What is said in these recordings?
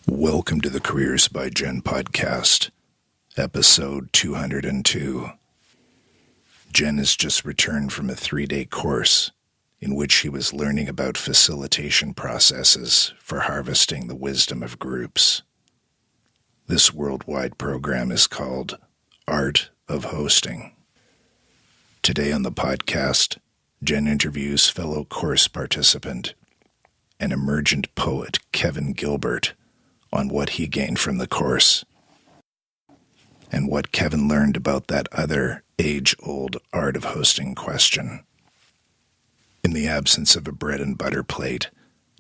Welcome to the Careers by Jen podcast, episode 202. Jen has just returned from a 3-day course in which she was learning about facilitation processes for harvesting the wisdom of groups. This worldwide program is called Art of Hosting. Today on the podcast, Jen interviews fellow course participant and emergent poet Kevin Gilbert on what he gained from the course and what Kevin learned about that other age-old art of hosting question. In the absence of a bread and butter plate,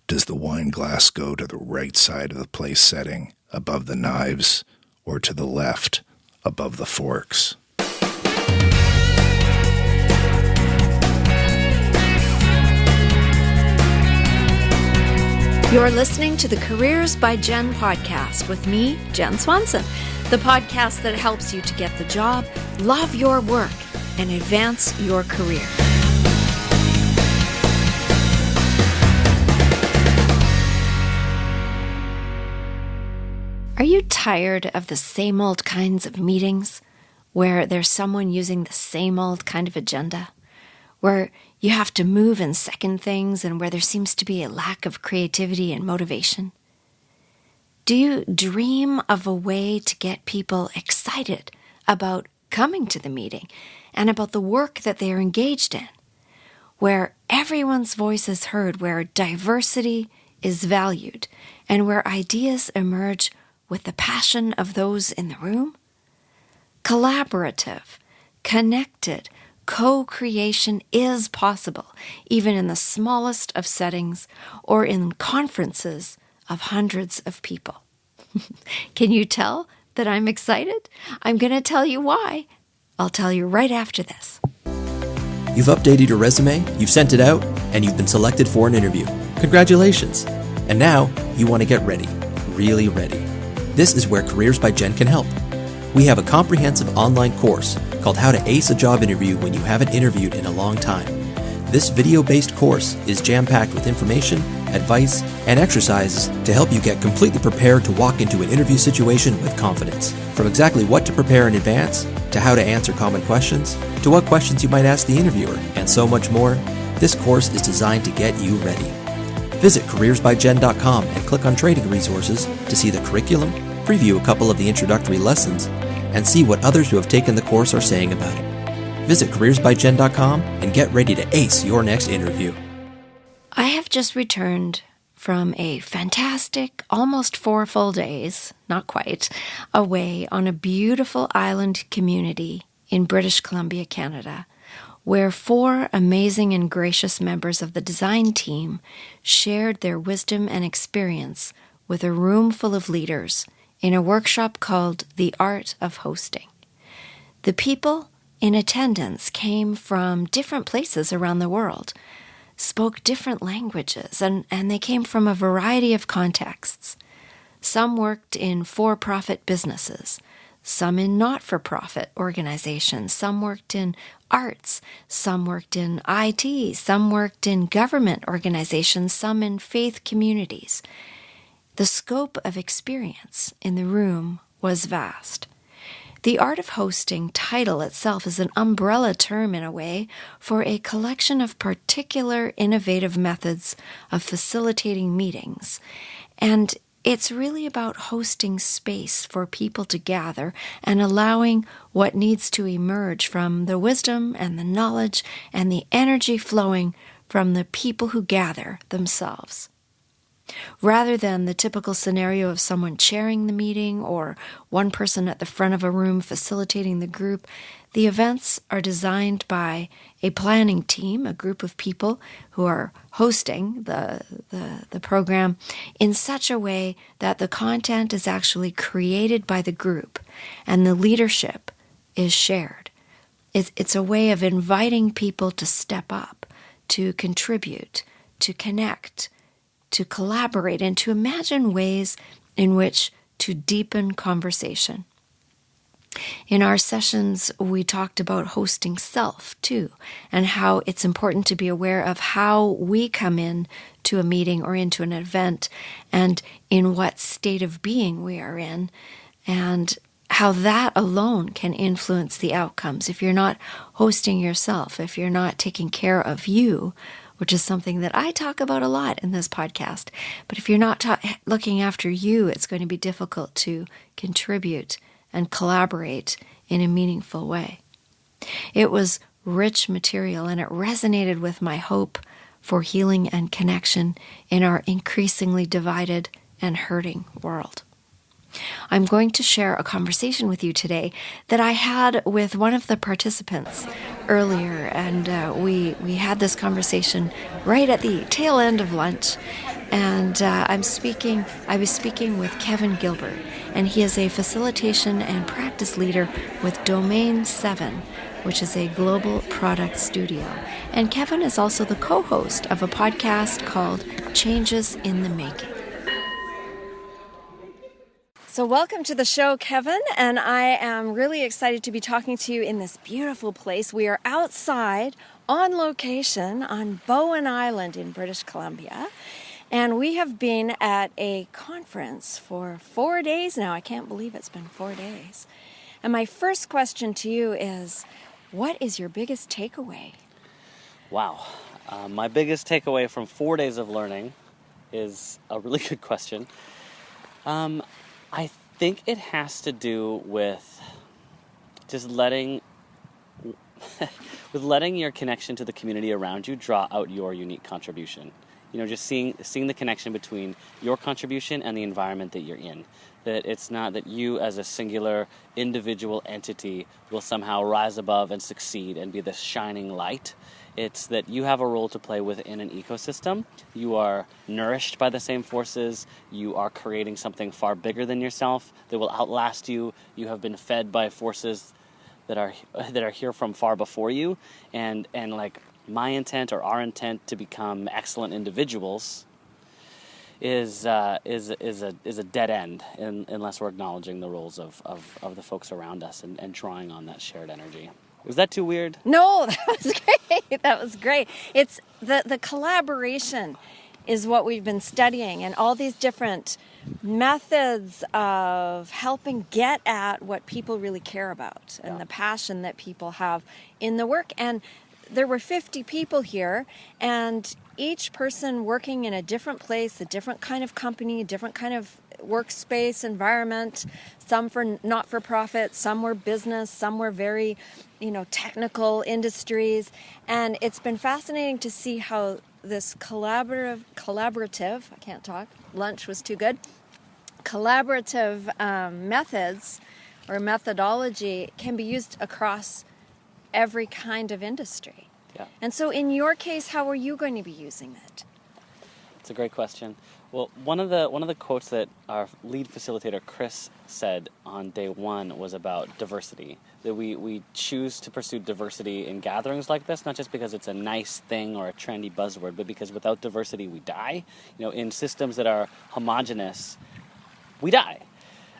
does the wine glass go to the right side of the place setting, above the knives, or to the left, above the forks? You're listening to the Careers by Jen podcast with me, Jen Swanson, the podcast that helps you to get the job, love your work, and advance your career. Are you tired of the same old kinds of meetings where there's someone using the same old kind of agenda? Where you have to move and second things and where there seems to be a lack of creativity and motivation? Do you dream of a way to get people excited about coming to the meeting and about the work that they are engaged in? Where everyone's voice is heard, where diversity is valued, and where ideas emerge with the passion of those in the room? Collaborative, connected, co-creation is possible, even in the smallest of settings or in conferences of hundreds of people. Can you tell that I'm excited? I'm going to tell you why. I'll tell you right after this. You've updated your resume, you've sent it out, and you've been selected for an interview. Congratulations! And now you want to get ready, really ready. This is where Careers by Jen can help. We have a comprehensive online course called How to Ace a Job Interview When You Haven't Interviewed in a Long Time. This video-based course is jam-packed with information, advice, and exercises to help you get completely prepared to walk into an interview situation with confidence. From exactly what to prepare in advance, to how to answer common questions, to what questions you might ask the interviewer, and so much more, this course is designed to get you ready. Visit careersbyjen.com and click on Training Resources to see the curriculum, preview a couple of the introductory lessons, and see what others who have taken the course are saying about it. Visit careersbyjen.com and get ready to ace your next interview. I have just returned from a fantastic, almost 4 full days, not quite, away on a beautiful island community in British Columbia, Canada, where 4 amazing and gracious members of the design team shared their wisdom and experience with a room full of leaders in a workshop called The Art of Hosting. The people in attendance came from different places around the world, spoke different languages, and they came from a variety of contexts. Some worked in for-profit businesses, some in not-for-profit organizations, some worked in arts, some worked in IT, some worked in government organizations, some in faith communities. The scope of experience in the room was vast. The Art of Hosting title itself is an umbrella term in a way for a collection of particular innovative methods of facilitating meetings. And it's really about hosting space for people to gather and allowing what needs to emerge from the wisdom and the knowledge and the energy flowing from the people who gather themselves. Rather than the typical scenario of someone chairing the meeting or one person at the front of a room facilitating the group, the events are designed by a planning team, a group of people who are hosting the program in such a way that the content is actually created by the group and the leadership is shared. It's a way of inviting people to step up, to contribute, to connect, to collaborate, and to imagine ways in which to deepen conversation. In our sessions, we talked about hosting self too, and how it's important to be aware of how we come in to a meeting or into an event and in what state of being we are in, and how that alone can influence the outcomes. If you're not hosting yourself, if you're not taking care of you, which is something that I talk about a lot in this podcast, but if you're not looking after you, it's going to be difficult to contribute and collaborate in a meaningful way. It was rich material, and it resonated with my hope for healing and connection in our increasingly divided and hurting world. I'm going to share a conversation with you today that I had with one of the participants earlier, and we had this conversation right at the tail end of lunch. And I was speaking with Kevin Gilbert, and he is a facilitation and practice leader with Domain 7, which is a global product studio. And Kevin is also the co-host of a podcast called Changes in the Making. So welcome to the show, Kevin, and I am really excited to be talking to you in this beautiful place. We are outside on location on Bowen Island in British Columbia. And we have been at a conference for 4 days now. I can't believe it's been 4 days. And my first question to you is, what is your biggest takeaway? Wow. My biggest takeaway from 4 days of learning is a really good question. I think it has to do with just letting your connection to the community around you draw out your unique contribution. Just seeing the connection between your contribution and the environment that you're in. That it's not that you as a singular individual entity will somehow rise above and succeed and be this shining light. It's that you have a role to play within an ecosystem. You are nourished by the same forces. You are creating something far bigger than yourself that will outlast you. You have been fed by forces that are here from far before you. And like my intent or our intent to become excellent individuals is a dead end unless we're acknowledging the roles of the folks around us and drawing on that shared energy. Was that too weird? No, that was great. That was great. It's the collaboration is what we've been studying, and all these different methods of helping get at what people really care about and the passion that people have in the work. And there were 50 people here, and each person working in a different place, a different kind of company, a different kind of workspace environment, some for not-for-profit, some were business, some were very, technical industries. And it's been fascinating to see how this collaborative, I can't talk, lunch was too good, collaborative methods or methodology can be used across every kind of industry. Yeah. And so in your case, how are you going to be using it? It's a great question. Well, one of the quotes that our lead facilitator, Chris, said on day one was about diversity. That we choose to pursue diversity in gatherings like this, not just because it's a nice thing or a trendy buzzword, but because without diversity we die. In systems that are homogenous, we die.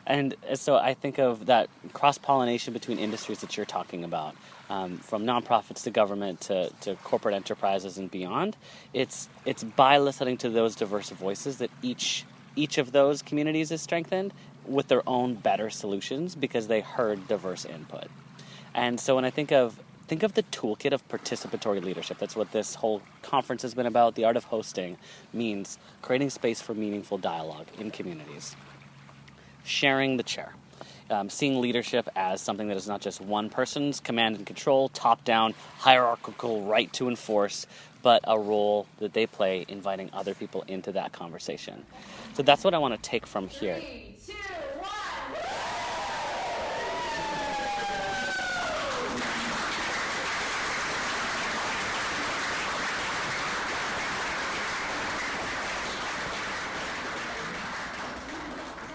And so I think of that cross-pollination between industries that you're talking about, from nonprofits to government to corporate enterprises and beyond. It's by listening to those diverse voices that each of those communities is strengthened with their own better solutions because they heard diverse input. And so when I think of the toolkit of participatory leadership, that's what this whole conference has been about. The art of hosting means creating space for meaningful dialogue in communities. Sharing the chair. Seeing leadership as something that is not just one person's command and control, top-down, hierarchical right to enforce, but a role that they play inviting other people into that conversation. So that's what I want to take from here. 3, 2, 1.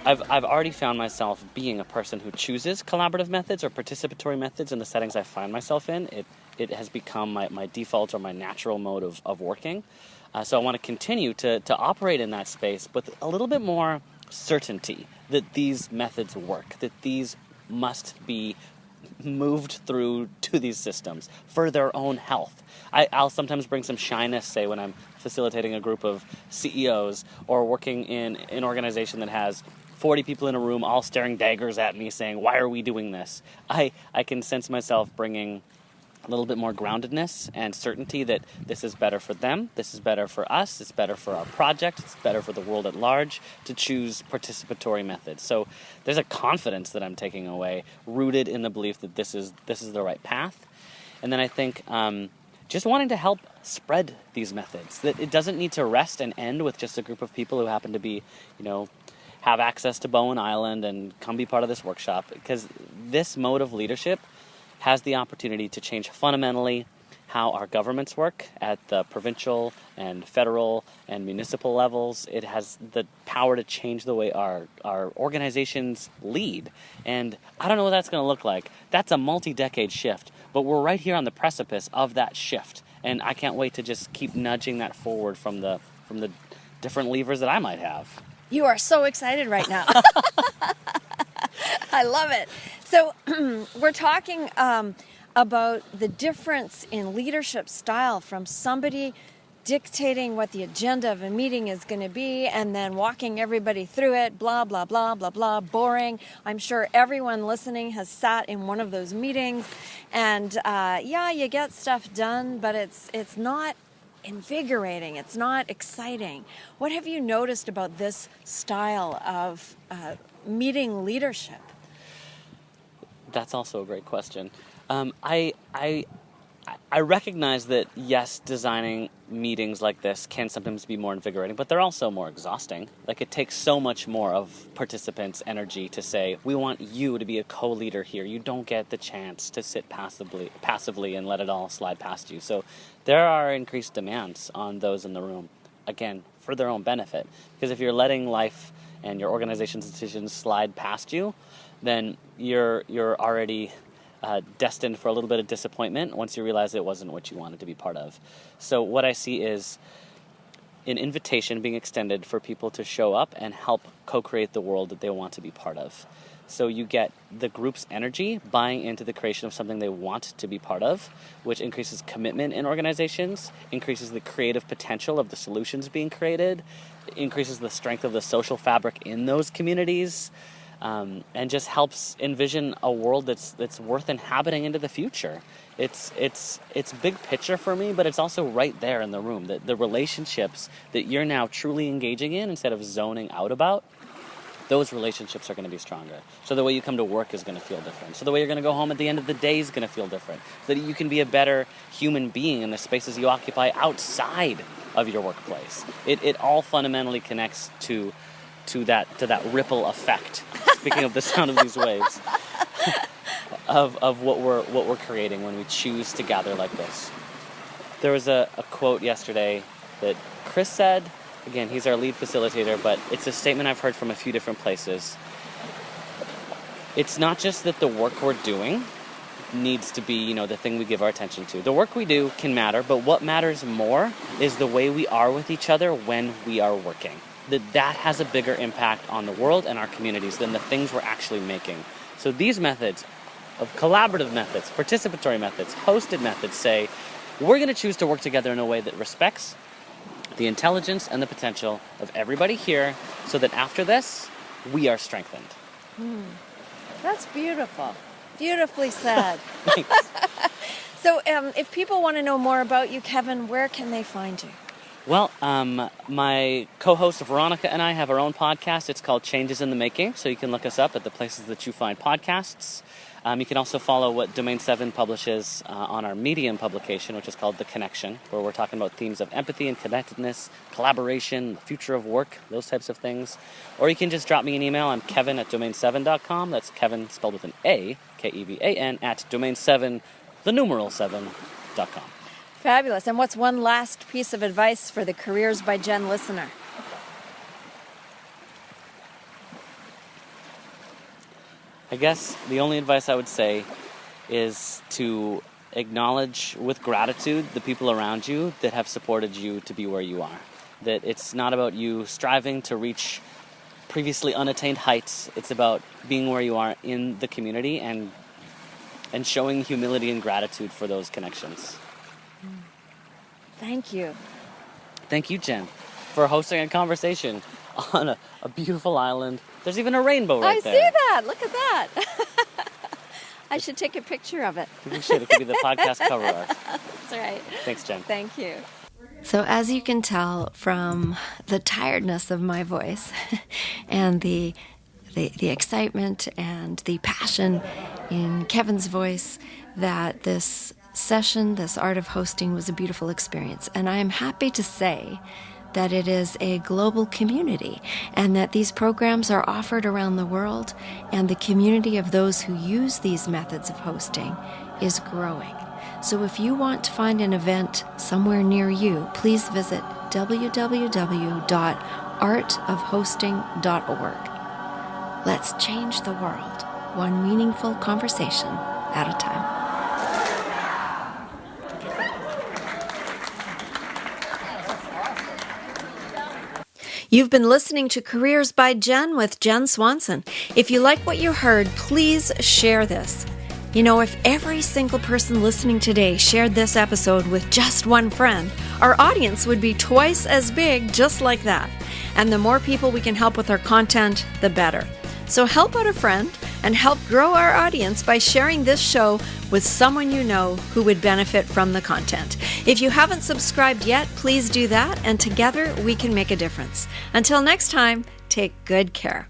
I've already found myself being a person who chooses collaborative methods or participatory methods in the settings I find myself in. It has become my default or my natural mode of working. So I want to continue to operate in that space with a little bit more certainty that these methods work, that these must be moved through to these systems for their own health. I'll sometimes bring some shyness, say, when I'm facilitating a group of CEOs or working in an organization that has 40 people in a room all staring daggers at me saying, why are we doing this? I can sense myself bringing a little bit more groundedness and certainty that this is better for them, this is better for us, it's better for our project, it's better for the world at large to choose participatory methods. So there's a confidence that I'm taking away, rooted in the belief that this is the right path. And then I think just wanting to help spread these methods, that it doesn't need to rest and end with just a group of people who happen to be, have access to Bowen Island and come be part of this workshop, because this mode of leadership has the opportunity to change fundamentally how our governments work at the provincial and federal and municipal levels. It has the power to change the way our organizations lead. And I don't know what that's going to look like. That's a multi-decade shift, but we're right here on the precipice of that shift. And I can't wait to just keep nudging that forward from the different levers that I might have. You are so excited right now. I love it. So we're talking about the difference in leadership style from somebody dictating what the agenda of a meeting is going to be and then walking everybody through it, blah, blah, blah, blah, blah, boring. I'm sure everyone listening has sat in one of those meetings and you get stuff done, but it's not invigorating. It's not exciting. What have you noticed about this style of meeting leadership? That's also a great question. I recognize that, yes, designing meetings like this can sometimes be more invigorating, but they're also more exhausting. Like, it takes so much more of participants' energy to say, we want you to be a co-leader here. You don't get the chance to sit passively and let it all slide past you. So there are increased demands on those in the room, again, for their own benefit. Because if you're letting life and your organization's decisions slide past you, then you're already destined for a little bit of disappointment once you realize it wasn't what you wanted to be part of. So what I see is an invitation being extended for people to show up and help co-create the world that they want to be part of. So you get the group's energy buying into the creation of something they want to be part of, which increases commitment in organizations, increases the creative potential of the solutions being created, increases the strength of the social fabric in those communities, and just helps envision a world that's worth inhabiting into the future. It's big picture for me, but it's also right there in the room. The relationships that you're now truly engaging in instead of zoning out about, those relationships are going to be stronger. So the way you come to work is going to feel different. So the way you're going to go home at the end of the day is going to feel different. So that you can be a better human being in the spaces you occupy outside of your workplace. It all fundamentally connects to that ripple effect. Speaking of the sound of these waves, of what we're creating when we choose to gather like this. There was a quote yesterday that Chris said. Again, he's our lead facilitator, but it's a statement I've heard from a few different places. It's not just that the work we're doing needs to be, the thing we give our attention to. The work we do can matter, but what matters more is the way we are with each other when we are working. That has a bigger impact on the world and our communities than the things we're actually making. So these methods of collaborative methods, participatory methods, hosted methods say, we're going to choose to work together in a way that respects the intelligence and the potential of everybody here so that after this, we are strengthened. That's beautiful. Beautifully said. Thanks. So if people want to know more about you, Kevin, where can they find you? Well, my co-host Veronica and I have our own podcast. It's called Changes in the Making, so you can look us up at the places that you find podcasts. You can also follow what Domain 7 publishes on our Medium publication, which is called The Connection, where we're talking about themes of empathy and connectedness, collaboration, the future of work, those types of things. Or you can just drop me an email. I'm Kevin@domain7.com. That's Kevin spelled with an A, Kevan, at domain7, the numeral 7.com. Fabulous. And what's one last piece of advice for the Careers by Jen listener? I guess the only advice I would say is to acknowledge with gratitude the people around you that have supported you to be where you are. That it's not about you striving to reach previously unattained heights. It's about being where you are in the community and showing humility and gratitude for those connections. Thank you. Thank you, Jen, for hosting a conversation on a beautiful island. There's even a rainbow right there. I see that. Look at that. I should take a picture of it. You should. It could be the podcast cover art. That's right. Thanks, Jen. Thank you. So as you can tell from the tiredness of my voice and the excitement and the passion in Kevin's voice, that this session, this art of hosting, was a beautiful experience. And I am happy to say that it is a global community and that these programs are offered around the world, and the community of those who use these methods of hosting is growing. So if you want to find an event somewhere near you, please visit www.artofhosting.org. Let's change the world, one meaningful conversation at a time. You've been listening to Careers by Jen with Jen Swanson. If you like what you heard, please share this. You know, if every single person listening today shared this episode with just one friend, our audience would be twice as big just like that. And the more people we can help with our content, the better. So help out a friend and help grow our audience by sharing this show with someone you know who would benefit from the content. If you haven't subscribed yet, please do that, and together we can make a difference. Until next time, take good care.